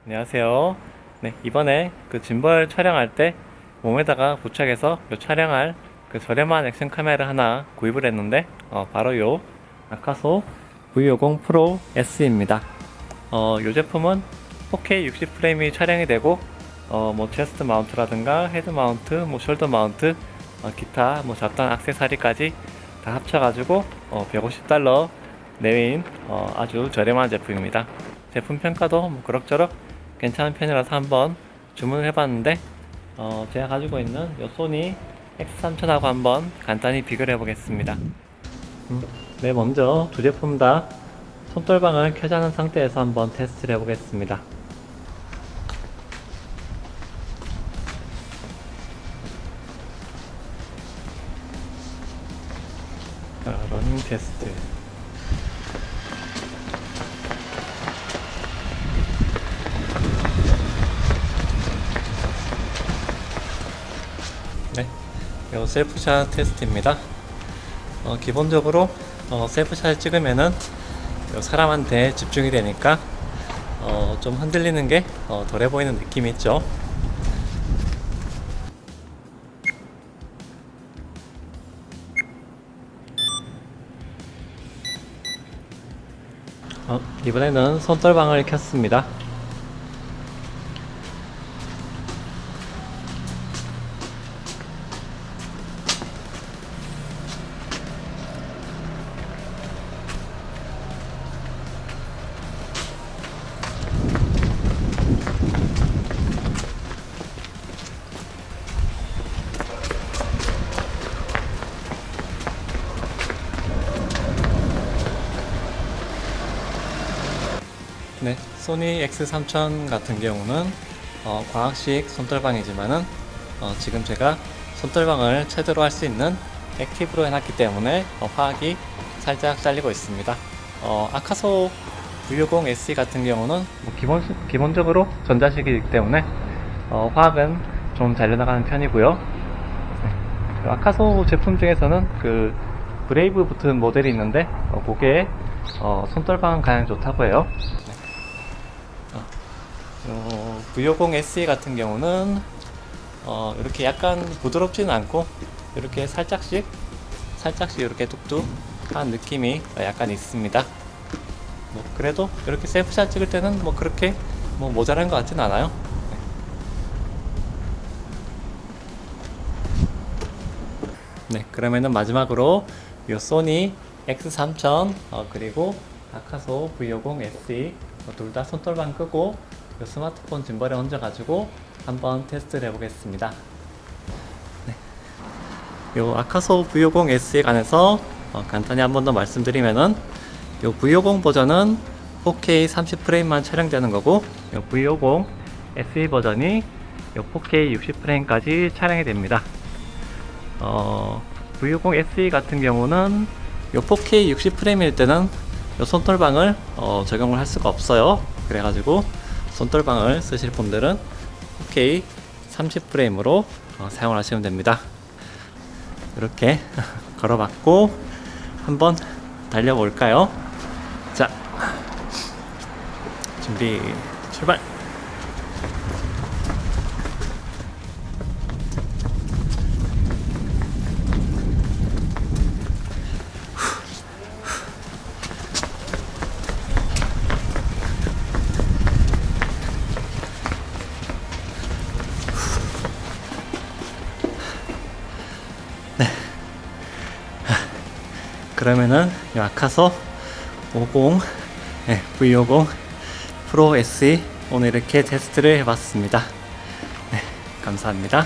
안녕하세요. 네, 이번에 그 짐벌 촬영할 때 몸에다가 부착해서 촬영할 그 저렴한 액션 카메라 하나 구입을 했는데 바로 요 아카소 V50 프로 S입니다. 요 제품은 4K 60프레임이 촬영이 되고 뭐 체스트 마운트라든가 헤드 마운트, 뭐 숄더 마운트, 기타 뭐 잡다한 액세서리까지 다 합쳐가지고 $150 내외인 아주 저렴한 제품입니다. 제품 평가도 뭐 그럭저럭 괜찮은 편이라서 한번 주문을 해봤는데 제가 가지고 있는 요 소니 X3000하고 한번 간단히 비교를 해보겠습니다. 네, 먼저 두 제품 다 손떨방을 켜지 않은 상태에서 한번 테스트를 해보겠습니다. 자, 러닝 테스트. 네, 요 셀프샷 테스트입니다. 기본적으로 셀프샷을 찍으면은 요 사람한테 집중이 되니까 좀 흔들리는 게 덜해 보이는 느낌이 있죠. 이번에는 손떨방을 켰습니다. 네, 소니 X3000 같은 경우는 광학식 손떨방이지만은 지금 제가 손떨방을 최대로 할 수 있는 액티브로 해놨기 때문에 화학이 살짝 잘리고 있습니다. 아카소 V50 SE 같은 경우는 뭐 기본적으로 전자식이기 때문에 화학은 좀 잘려나가는 편이고요. 네, 아카소 제품 중에서는 그 브레이브 붙은 모델이 있는데 그게 손떨방은 가장 좋다고 해요. V50 SE 같은 경우는 이렇게 약간 부드럽지는 않고 이렇게 살짝씩 이렇게 뚝뚝한 느낌이 약간 있습니다. 뭐 그래도 이렇게 셀프샷 찍을 때는 뭐 그렇게 뭐 모자란 것 같진 않아요. 네, 그러면은 마지막으로 이 소니 X3000 그리고 아카소 V50 SE 둘 다 손떨방 끄고 이 스마트폰 짐벌에 얹어가지고 한번 테스트를 해보겠습니다. 네. 요 아카소 V50 SE에 관해서 간단히 한번 더 말씀드리면은 요 V50 버전은 4K 30프레임만 촬영되는 거고 요 V50 SE 버전이 요 4K 60프레임까지 촬영이 됩니다. V50 SE 같은 경우는 요 4K 60프레임일 때는 요 손떨방을 적용을 할 수가 없어요. 그래가지고 손떨방을 쓰실 분들은 4K 30프레임으로 사용을 하시면 됩니다. 이렇게 걸어봤고 한번 달려볼까요? 자, 준비 출발! 그러면은 이 아카소 50 V50 프로 SE 오늘 이렇게 테스트를 해봤습니다. 네, 감사합니다.